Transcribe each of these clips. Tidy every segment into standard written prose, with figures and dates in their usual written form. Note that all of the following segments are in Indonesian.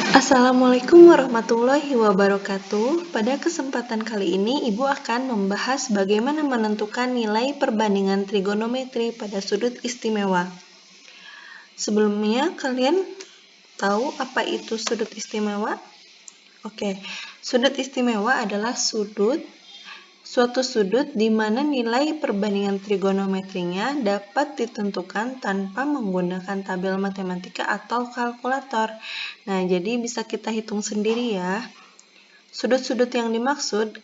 Assalamualaikum warahmatullahi wabarakatuh. Pada kesempatan kali ini, Ibu akan membahas bagaimana menentukan nilai perbandingan trigonometri pada sudut istimewa. Sebelumnya, kalian tahu apa itu sudut istimewa? Oke, sudut istimewa adalah suatu sudut di mana nilai perbandingan trigonometrinya dapat ditentukan tanpa menggunakan tabel matematika atau kalkulator. Nah, jadi bisa kita hitung sendiri ya. Sudut-sudut yang dimaksud,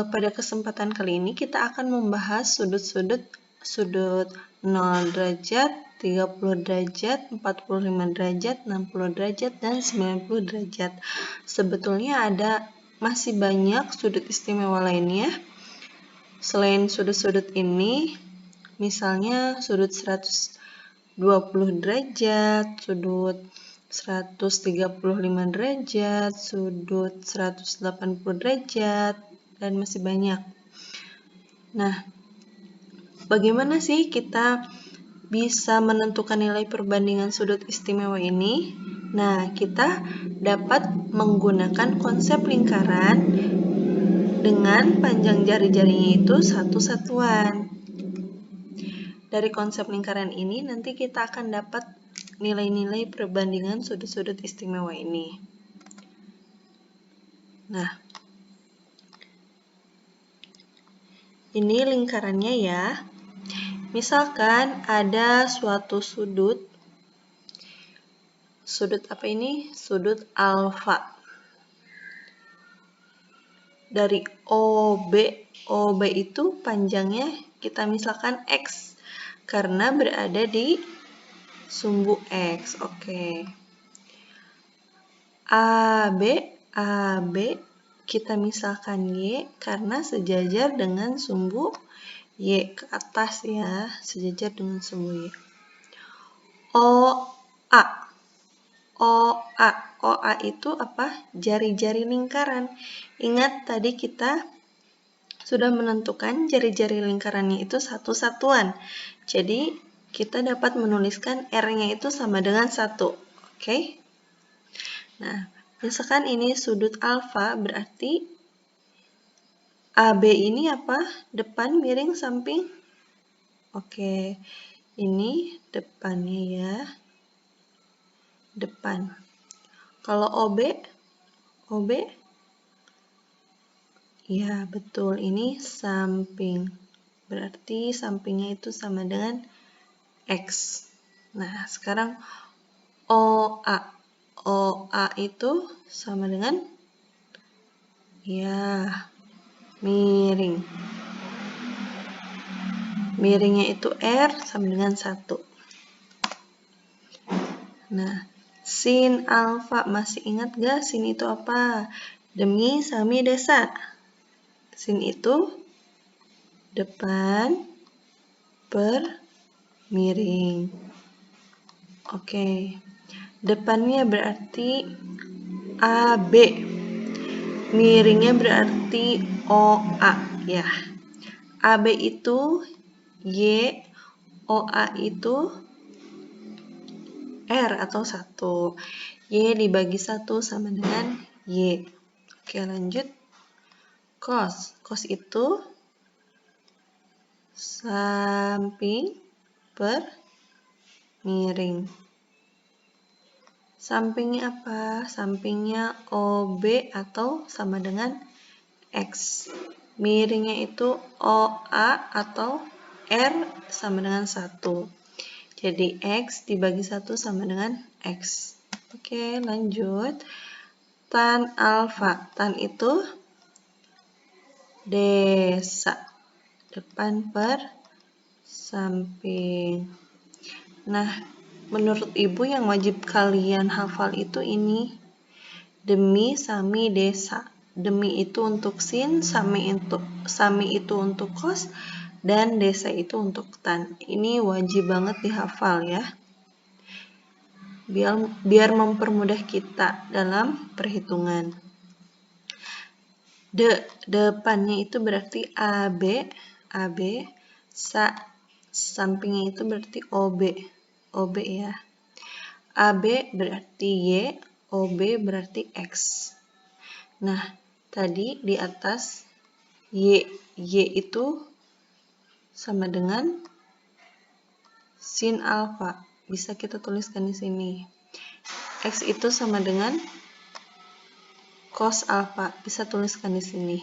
pada kesempatan kali ini kita akan membahas sudut 0 derajat, 30 derajat, 45 derajat, 60 derajat, dan 90 derajat. Sebetulnya masih banyak sudut istimewa lainnya. Selain sudut-sudut ini, misalnya sudut 120 derajat, sudut 135 derajat, sudut 180 derajat, dan masih banyak. Nah, bagaimana sih kita bisa menentukan nilai perbandingan sudut istimewa ini? Nah, kita dapat menggunakan konsep lingkaran dengan panjang jari-jarinya itu satu satuan. Dari konsep lingkaran ini nanti kita akan dapat nilai-nilai perbandingan sudut-sudut istimewa ini. Nah, ini lingkarannya ya. Misalkan ada suatu sudut apa ini? Sudut alfa. Dari OB itu panjangnya kita misalkan X karena berada di sumbu X. Oke. AB kita misalkan Y karena sejajar dengan sumbu Y ke atas ya, sejajar dengan sumbu Y. OA itu apa? Jari-jari lingkaran. Ingat tadi kita sudah menentukan jari-jari lingkarannya itu satu satuan. Jadi kita dapat menuliskan R-nya itu sama dengan 1. Oke? Nah, misalkan ini sudut alfa, berarti AB ini apa? Depan, miring, samping. Oke, ini depannya ya. Depan. Kalau OB, ya betul, ini samping. Berarti sampingnya itu sama dengan X. Nah, sekarang OA itu sama dengan ya miring. Miringnya itu R sama dengan 1. Nah, sin alfa, masih ingat gak sin itu apa? Demi, sami, desa. Sin itu depan per miring. Oke. Depannya berarti AB. Miringnya berarti OA ya. AB itu Y, OA itu R atau 1. Y dibagi 1 sama dengan Y. Oke, lanjut. Cos. Cos itu samping per miring. Sampingnya apa? Sampingnya OB atau sama dengan X. Miringnya itu OA atau R sama dengan 1. Jadi X dibagi 1 sama dengan X. Oke, lanjut. Tan alfa. Tan itu desa. Depan per samping. Nah, menurut Ibu yang wajib kalian hafal itu ini. Demi, sami, desa. Demi itu untuk sin, sami itu untuk cos, dan desa itu untuk tan. Ini wajib banget dihafal ya. Biar mempermudah kita dalam perhitungan. Depannya itu berarti AB, sampingnya itu berarti OB ya. AB berarti Y, OB berarti X. Nah, tadi di atas Y itu sama dengan sin alfa. Bisa kita tuliskan di sini. X itu sama dengan cos alfa. Bisa tuliskan di sini.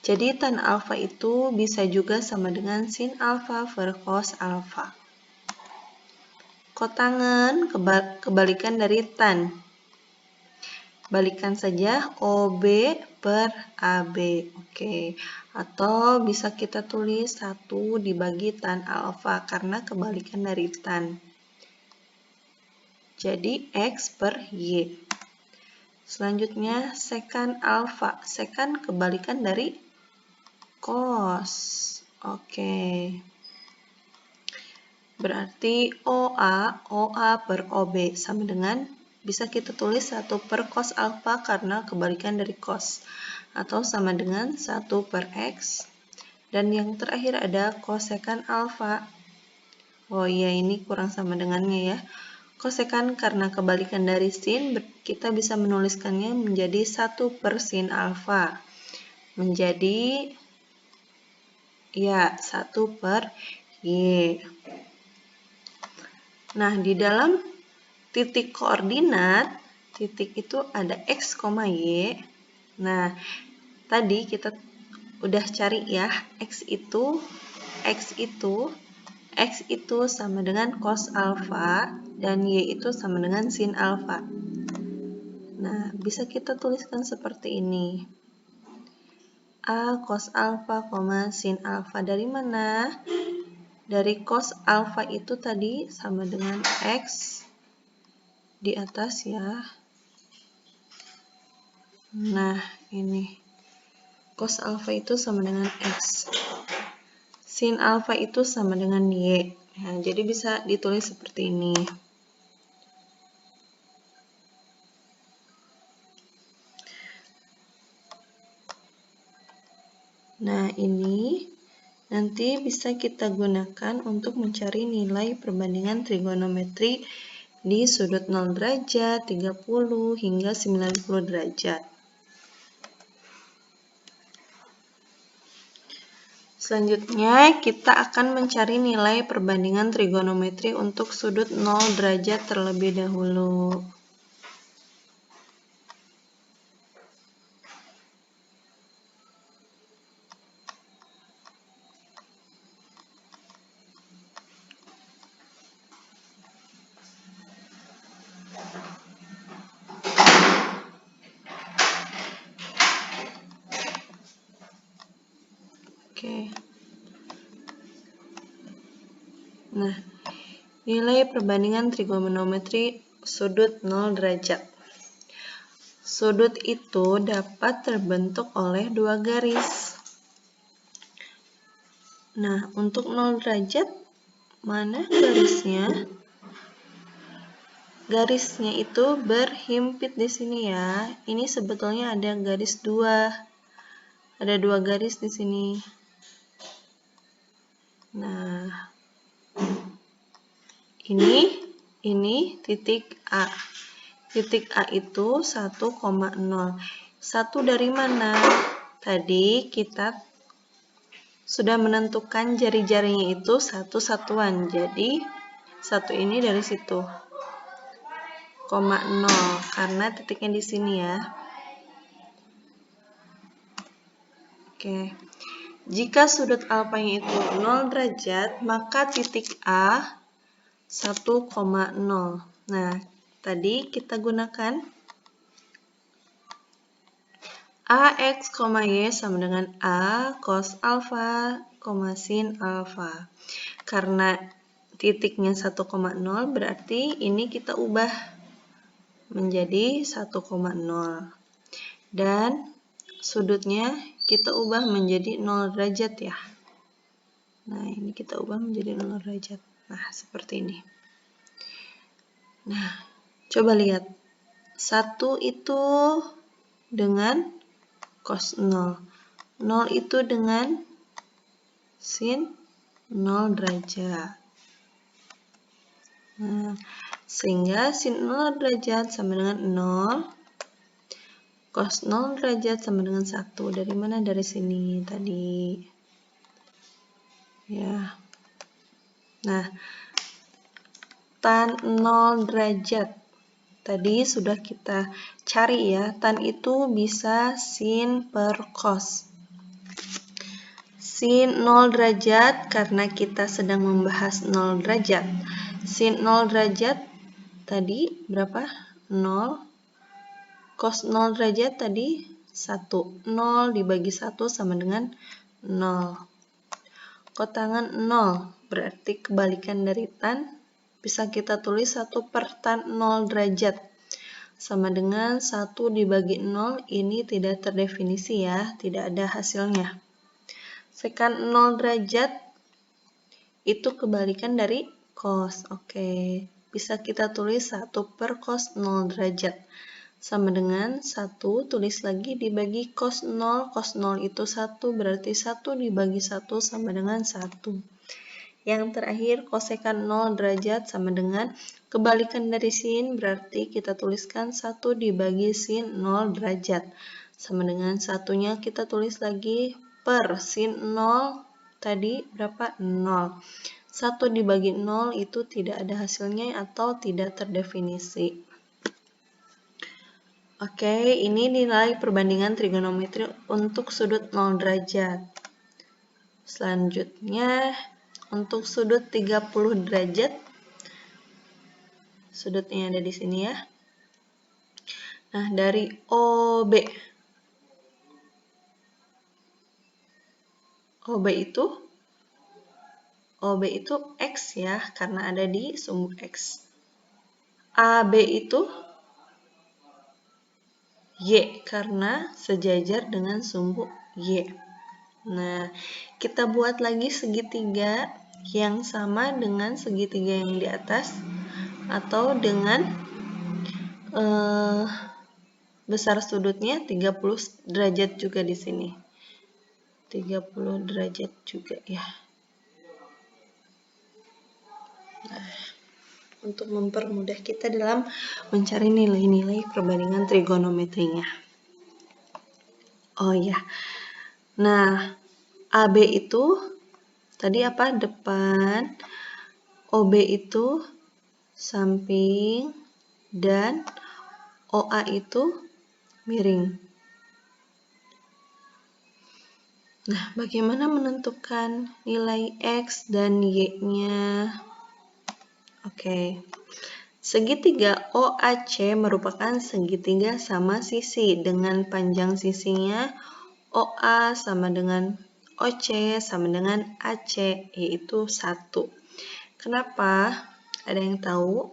Jadi tan alfa itu bisa juga sama dengan sin alfa per cos alfa. Kotangen kebalikan dari tan. Balikan saja OB per AB. Oke. Atau bisa kita tulis 1 dibagi tan alfa karena kebalikan dari tan. Jadi X per Y. Selanjutnya secant alfa. Secant kebalikan dari cos. Oke. Berarti OA per OB sama dengan, bisa kita tulis 1 per cos alfa karena kebalikan dari cos. Atau sama dengan 1 per X. Dan yang terakhir ada kosekan alfa. Oh iya, ini kurang sama dengannya ya. Kosekan karena kebalikan dari sin, kita bisa menuliskannya menjadi 1 per sin alfa. Menjadi, ya, 1 per Y. Nah, di dalam titik koordinat, titik itu ada X, Y. Nah, tadi kita udah cari ya, X itu sama dengan cos alfa dan Y itu sama dengan sin alfa. Nah, bisa kita tuliskan seperti ini. A cos alfa, sin alfa dari mana? Dari cos alfa itu tadi sama dengan X di atas ya. Nah, ini. Cos alfa itu sama dengan X. Sin alfa itu sama dengan Y. Nah, jadi bisa ditulis seperti ini. Nah, ini nanti bisa kita gunakan untuk mencari nilai perbandingan trigonometri di sudut 0 derajat, 30 hingga 90 derajat. Selanjutnya, kita akan mencari nilai perbandingan trigonometri untuk sudut 0 derajat terlebih dahulu. Oke. Nah, nilai perbandingan trigonometri sudut 0 derajat. Sudut itu dapat terbentuk oleh dua garis. Nah, untuk 0 derajat, mana garisnya? Garisnya itu berhimpit di sini ya. Ini sebetulnya ada garis 2. Ada 2 garis di sini. Nah, ini titik A. Titik A itu 1,0. 1 dari mana? Tadi kita sudah menentukan jari-jarinya itu satu satuan. Jadi, 1 ini dari situ. 0, karena titiknya di sini ya. Oke. Jika sudut alfanya itu 0 derajat, maka titik A 1,0. Nah, tadi kita gunakan AX, Y sama dengan A cos alfa, sin alfa. Karena titiknya 1,0 berarti ini kita ubah menjadi 1,0. Dan sudutnya kita ubah menjadi 0 derajat ya. Nah, ini kita ubah menjadi 0 derajat. Nah, seperti ini. Nah, coba lihat. 1 itu dengan cos 0. 0 itu dengan sin 0 derajat. Nah, Sehingga sin 0 derajat sama dengan 0, cos 0 derajat sama dengan 1. Dari mana? Dari sini tadi. Ya. Nah, tan 0 derajat. Tadi sudah kita cari ya, tan itu bisa sin per cos. Sin 0 derajat karena kita sedang membahas 0 derajat. Sin 0 derajat tadi berapa? 0. Cos 0 derajat tadi 1. 0 dibagi 1 sama dengan 0. Kotangan 0 berarti kebalikan dari tan. Bisa kita tulis 1 per tan 0 derajat. Sama dengan 1 dibagi 0, ini tidak terdefinisi ya, tidak ada hasilnya. Sekan 0 derajat itu kebalikan dari cos. Oke, bisa kita tulis 1 per cos 0 derajat. Sama dengan 1, tulis lagi dibagi cos 0. Cos 0 itu 1, berarti 1 dibagi 1 sama dengan 1. Yang terakhir, kosekan 0 derajat sama dengan kebalikan dari sin, berarti kita tuliskan 1 dibagi sin 0 derajat. Sama dengan satunya kita tulis lagi per sin 0 tadi berapa? 0. 1 dibagi 0 itu tidak ada hasilnya atau tidak terdefinisi. Oke, ini nilai perbandingan trigonometri untuk sudut 0 derajat. Selanjutnya, untuk sudut 30 derajat, sudutnya ada di sini ya. Nah, dari OB itu X ya, karena ada di sumbu X. AB itu Y, karena sejajar dengan sumbu Y. Nah, kita buat lagi segitiga yang sama dengan segitiga yang di atas, atau dengan besar sudutnya 30 derajat juga di sini. 30 derajat juga ya. Nah, untuk mempermudah kita dalam mencari nilai-nilai perbandingan trigonometrinya. Oh ya. Nah, AB itu tadi apa? Depan. OB itu samping. Dan OA itu miring. Nah, bagaimana menentukan nilai X dan Y-nya? Oke. Segitiga OAC merupakan segitiga sama sisi dengan panjang sisinya OA sama dengan OC sama dengan AC, yaitu 1. Kenapa? Ada yang tahu?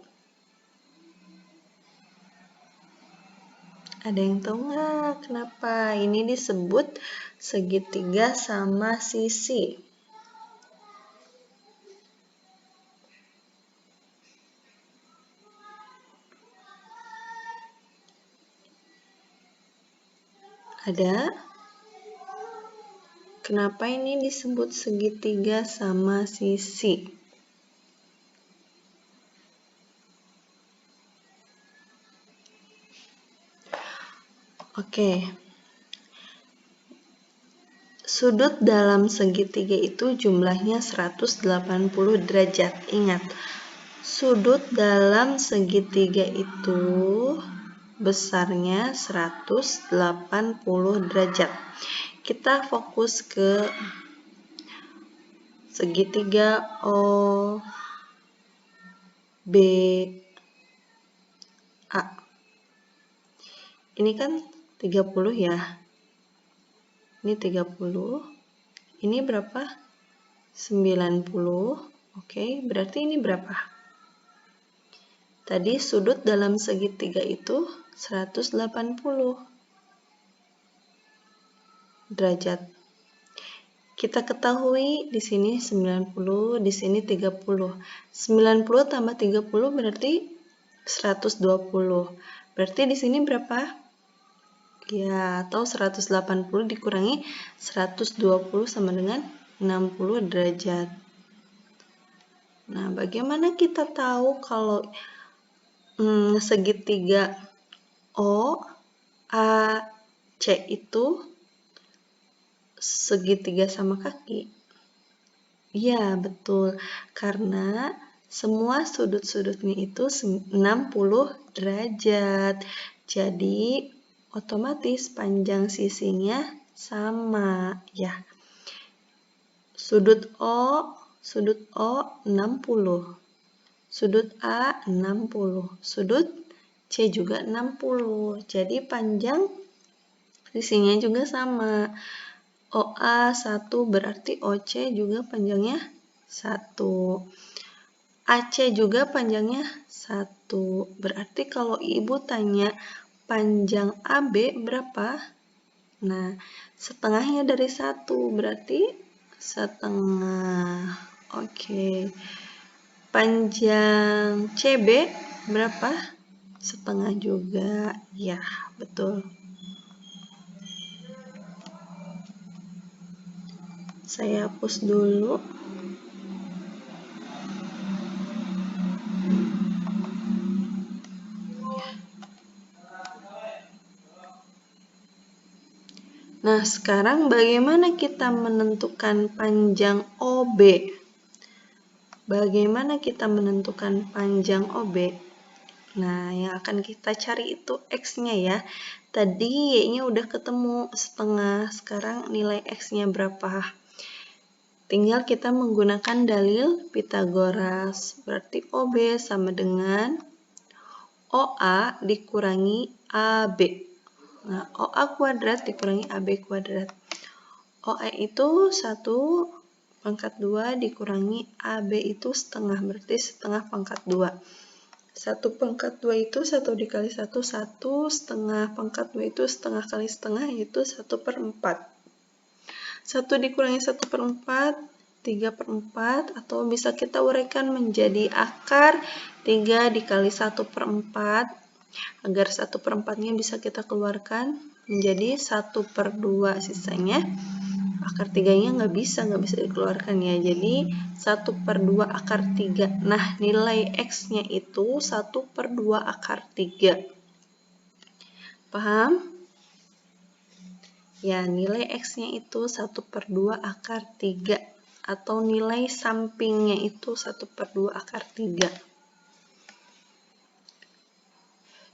Ada yang tahu nggak kenapa ini disebut segitiga sama sisi? Ada? Kenapa ini disebut segitiga sama sisi? Oke. Sudut dalam segitiga itu jumlahnya 180 derajat. Ingat, sudut dalam segitiga itu besarnya 180 derajat. Kita fokus ke segitiga OBA. Ini kan 30 ya. Ini 30. Ini berapa? 90. Oke, berarti ini berapa? Tadi sudut dalam segitiga itu 180 derajat. Kita ketahui di sini 90, di sini 30. 90 tambah 30 berarti 120. Berarti di sini berapa? Ya, atau 180 dikurangi 120 sama dengan 60 derajat. Nah, bagaimana kita tahu kalau segitiga OAC itu segitiga sama kaki? Iya, betul. Karena semua sudut-sudutnya itu 60 derajat. Jadi, otomatis panjang sisinya sama, ya. Sudut O 60. Sudut A 60. Sudut C juga 60. Jadi, panjang sisinya juga sama. OA 1 berarti OC juga panjangnya 1. AC juga panjangnya 1. Berarti kalau ibu tanya panjang AB berapa? Nah, setengahnya dari 1 berarti setengah. Oke. Panjang CB berapa? Setengah juga. Ya, betul. Saya hapus dulu. Nah, sekarang bagaimana kita menentukan panjang OB? Bagaimana kita menentukan panjang OB? Nah, yang akan kita cari itu X-nya ya. Tadi Y-nya udah ketemu setengah, sekarang nilai X-nya berapa? Tinggal kita menggunakan dalil Pythagoras. Berarti OB sama dengan OA dikurangi AB. Nah, OA kuadrat dikurangi AB kuadrat. OA itu 1 pangkat 2 dikurangi AB itu setengah, berarti setengah pangkat 2. 1 pangkat 2 itu 1 dikali 1, 1 setengah pangkat 2 itu setengah kali setengah, yaitu 1/4. 1 dikurangi 1/4, 3/4, atau bisa kita uraikan menjadi akar 3 dikali 1/4, agar 1/4-nya bisa kita keluarkan menjadi 1/2 sisanya. Akar 3-nya nggak bisa dikeluarkan ya, jadi 1/2 akar 3. Nah, nilai X-nya itu 1/2 akar 3. Paham? Ya, nilai X-nya itu 1/2 akar 3. Atau nilai sampingnya itu 1/2 akar 3.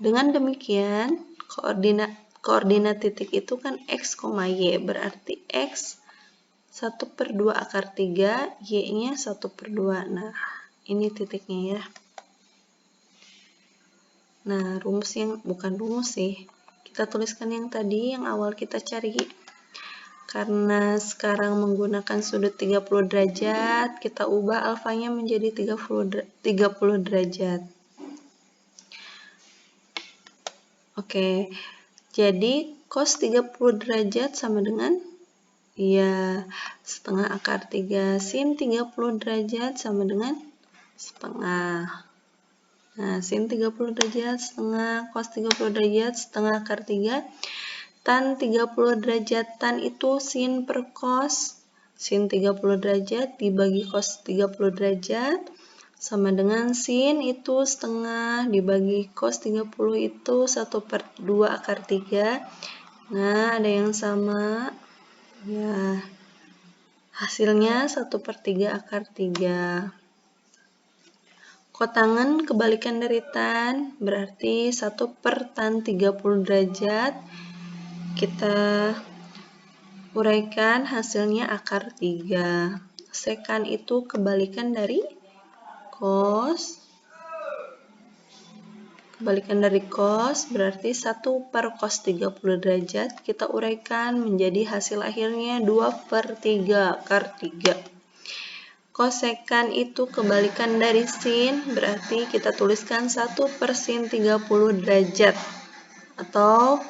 Dengan demikian, koordinat titik itu kan X, Y. Berarti X 1/2 akar 3, Y-nya 1/2. Nah, ini titiknya ya. Nah, rumus yang bukan rumus sih. Kita tuliskan yang tadi, yang awal kita cari. Karena sekarang menggunakan sudut 30 derajat, kita ubah alfanya menjadi 30 derajat. Oke, jadi cos 30 derajat sama dengan setengah akar 3. Sin 30 derajat sama dengan setengah. Nah, sin 30 derajat setengah, cos 30 derajat setengah akar 3. Tan 30 derajat, tan itu sin per cos. Sin 30 derajat dibagi cos 30 derajat sama dengan sin itu setengah dibagi cos 30 itu 1/2 akar 3. Nah, ada yang sama. Ya, hasilnya 1/3 akar 3. Kotangan kebalikan dari tan, berarti 1/tan 30 derajat. Kita uraikan hasilnya akar 3. Sekan itu kebalikan dari cos. Kebalikan dari cos berarti 1/cos 30 derajat. Kita uraikan menjadi hasil akhirnya 2/3 akar 3. Kosekan itu kebalikan dari sin, berarti kita tuliskan 1/sin 30 derajat. Atau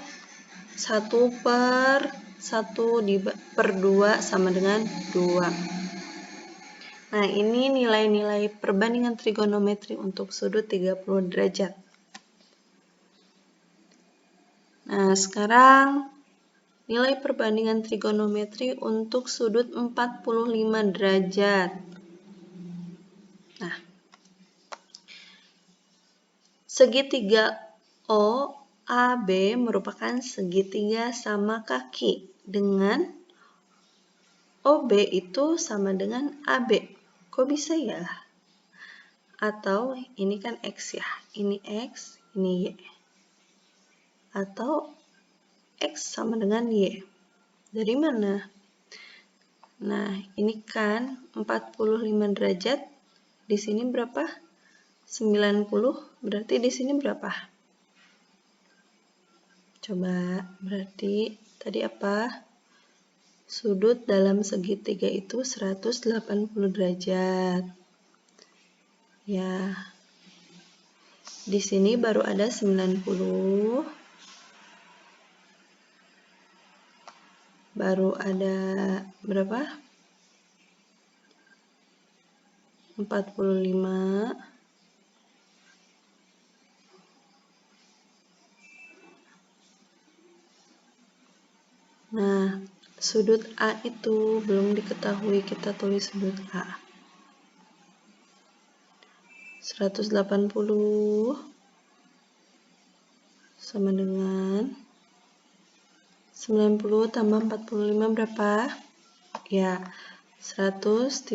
1/1/2 sama dengan 2. Nah, ini nilai-nilai perbandingan trigonometri untuk sudut 30 derajat. Nah, sekarang nilai perbandingan trigonometri untuk sudut 45 derajat. Nah, Segitiga OAB merupakan segitiga sama kaki dengan OB itu sama dengan AB. Kok bisa ya? Atau ini kan X ya, ini X, ini Y. Atau X sama dengan Y. Dari mana? Nah, ini kan 45 derajat. Di sini berapa? 90, berarti di sini berapa? Coba, berarti tadi apa? Sudut dalam segitiga itu 180 derajat. Ya. Di sini baru ada 90. Baru ada berapa? 45. Nah, sudut A itu belum diketahui, kita tulis sudut A. 180 sama dengan 90 tambah 45 berapa? Ya, 135.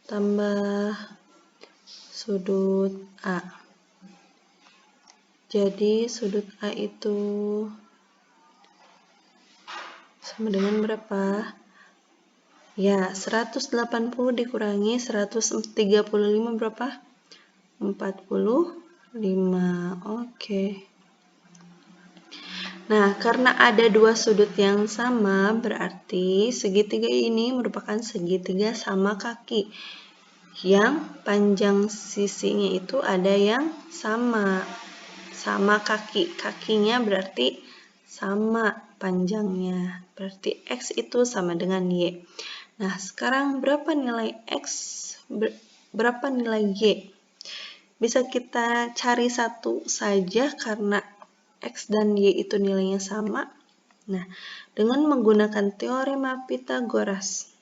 Tambah sudut A. Jadi sudut A itu sama dengan berapa? Ya, 180 dikurangi 135 berapa? 45. Oke. Nah, karena ada dua sudut yang sama, berarti segitiga ini merupakan segitiga sama kaki. Yang panjang sisinya itu ada yang sama kaki. Kakinya berarti sama panjangnya. Berarti X itu sama dengan Y. Nah, sekarang berapa nilai X? Berapa nilai Y? Bisa kita cari satu saja karena X dan Y itu nilainya sama. Nah, dengan menggunakan teorema Pythagoras.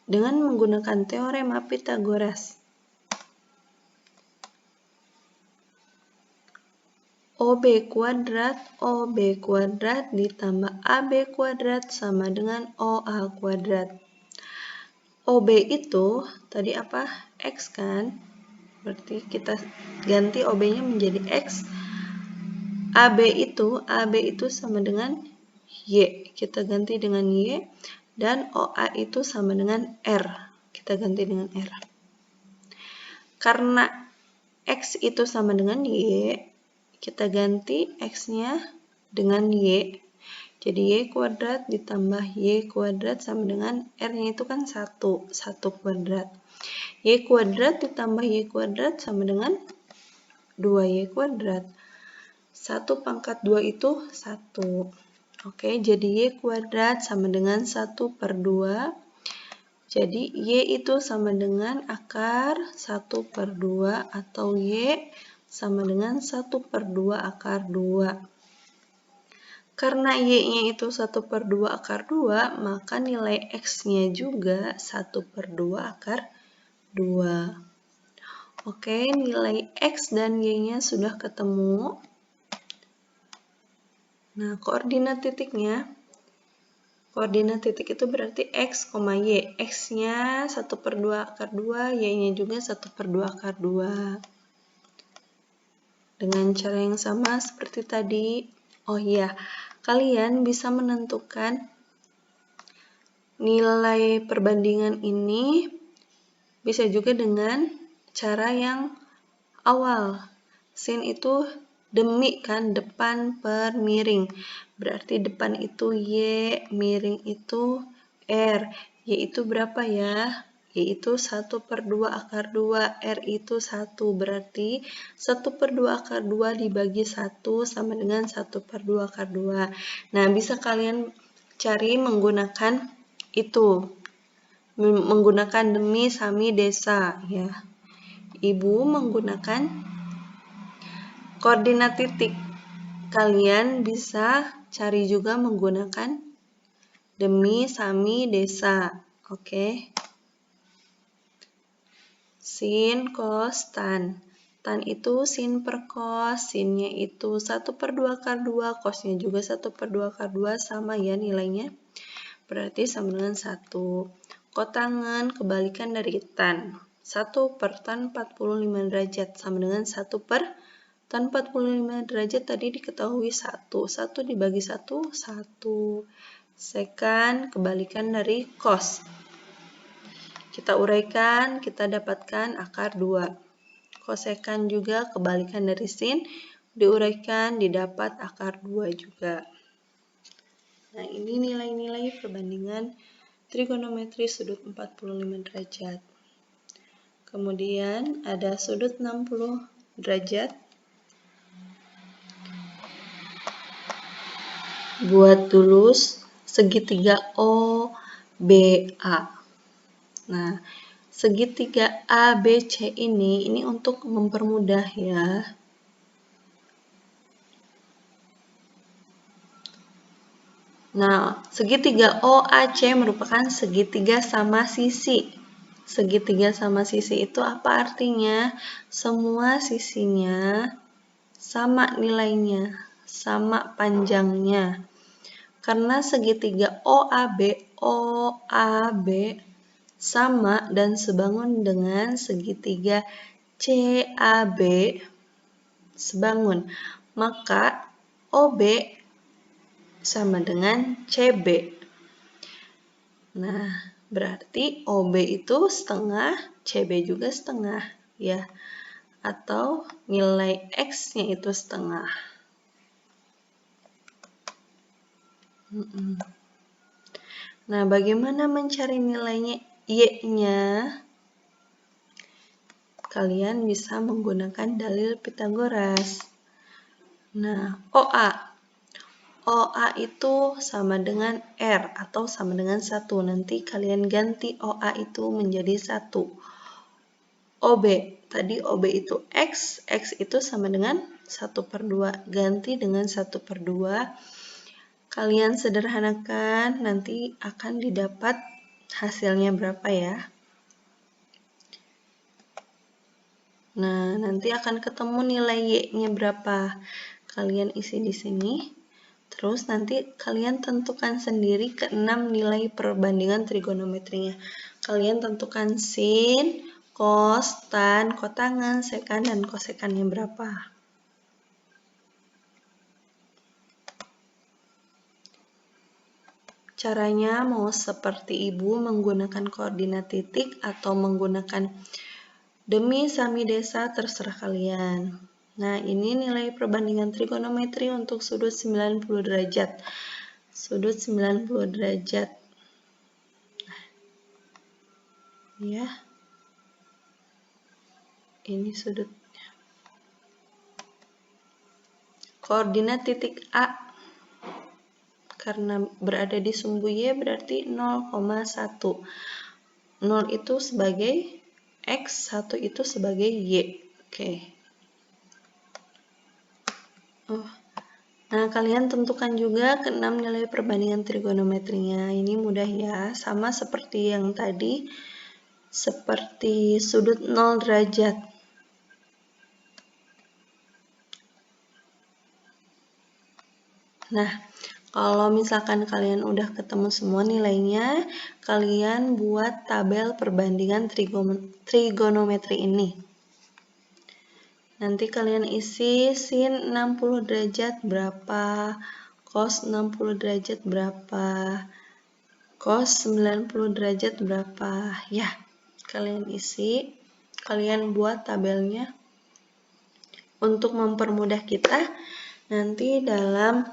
Dengan menggunakan teorema Pythagoras, OB kuadrat ditambah AB kuadrat sama dengan OA kuadrat. OB itu tadi apa? X kan? Berarti kita ganti OB-nya menjadi X. AB itu sama dengan Y. Kita ganti dengan Y. Dan OA itu sama dengan R. Kita ganti dengan R. Karena X itu sama dengan Y, kita ganti X-nya dengan Y. Jadi Y kuadrat ditambah Y kuadrat sama dengan R-nya itu kan 1 kuadrat. Y kuadrat ditambah Y kuadrat sama dengan 2Y kuadrat. 1 pangkat 2 itu 1. Oke, jadi Y kuadrat sama dengan 1/2. Jadi Y itu sama dengan akar 1/2 atau Y sama dengan 1/2 akar 2. Karena Y-nya itu 1/2 akar 2, maka nilai X-nya juga 1/2 akar 2. Oke, nilai X dan Y-nya sudah ketemu. Nah, koordinat titiknya. Koordinat titik itu berarti X, Y. X-nya 1/2 akar 2, Y-nya juga 1/2 akar 2. Dengan cara yang sama seperti tadi. Oh iya, kalian bisa menentukan nilai perbandingan ini bisa juga dengan cara yang awal. Sin itu demi kan, depan per miring. Berarti depan itu Y, miring itu R. Y itu berapa ya? Y itu 1/2 akar 2, R itu 1. Berarti 1/2 akar 2 dibagi 1 sama dengan 1/2 akar 2. Nah, bisa kalian cari menggunakan itu. Menggunakan demi, sami, desa. Ya. Ibu menggunakan koordinat titik. Kalian bisa cari juga menggunakan Demi, sami, desa. Oke. Sin, kos, tan. Tan itu sin per kos, sinnya itu 1/2 akar 2, kosnya juga 1/2 akar 2, sama ya nilainya. Berarti sama dengan 1. Kotangan kebalikan dari tan. 1 per tan 45 derajat sama dengan 1 per tan 45 derajat tadi diketahui 1. 1 dibagi 1, 1. Sekan kebalikan dari kos. Kita uraikan, kita dapatkan akar 2. Kosekan juga kebalikan dari sin, diuraikan, didapat akar 2 juga. Nah, ini nilai-nilai perbandingan trigonometri sudut 45 derajat. Kemudian ada sudut 60 derajat. Buat dulu segitiga OBA. Nah, segitiga ABC ini untuk mempermudah ya. Nah, segitiga OAC merupakan segitiga sama sisi. Segitiga sama sisi itu apa artinya? Semua sisinya sama nilainya, sama panjangnya. Karena segitiga OAB sama dan sebangun dengan segitiga CAB sebangun, maka OB sama dengan CB. Nah, berarti OB itu setengah, CB juga setengah, ya. Atau nilai X-nya itu setengah. Nah, bagaimana mencari nilainya Y-nya? Kalian bisa menggunakan dalil Pythagoras. Nah, OA itu sama dengan R atau sama dengan 1. Nanti kalian ganti OA itu menjadi 1. OB, tadi OB itu X, X itu sama dengan 1/2. Ganti dengan 1/2. Kalian sederhanakan, nanti akan didapat hasilnya berapa ya. Nah, nanti akan ketemu nilai Y-nya berapa. Kalian isi di sini. Terus nanti kalian tentukan sendiri ke-6 nilai perbandingan trigonometrinya. Kalian tentukan sin, kos, tan, kotangan, sekan, dan kosekannya berapa. Caranya mau seperti ibu menggunakan koordinat titik atau menggunakan demi, sami, desa, terserah kalian. Nah, ini nilai perbandingan trigonometri untuk sudut 90 derajat. Sudut 90 derajat. Ya. Ini sudutnya. Koordinat titik A karena berada di sumbu Y berarti 0,1. 0 itu sebagai X, 1 itu sebagai Y. Oke. Nah, kalian tentukan juga ke-6 nilai perbandingan trigonometrinya. Ini mudah ya, sama seperti yang tadi, seperti sudut 0 derajat. Nah, kalau misalkan kalian udah ketemu semua nilainya, kalian buat tabel perbandingan trigonometri ini. Nanti kalian isi sin 60 derajat berapa, cos 60 derajat berapa, cos 90 derajat berapa. Ya, kalian isi, kalian buat tabelnya untuk mempermudah kita nanti dalam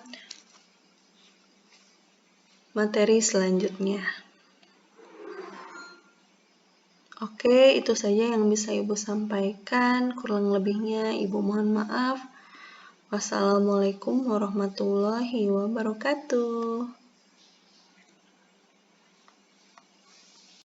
materi selanjutnya. Oke, itu saja yang bisa Ibu sampaikan. Kurang lebihnya Ibu mohon maaf. Wassalamualaikum warahmatullahi wabarakatuh.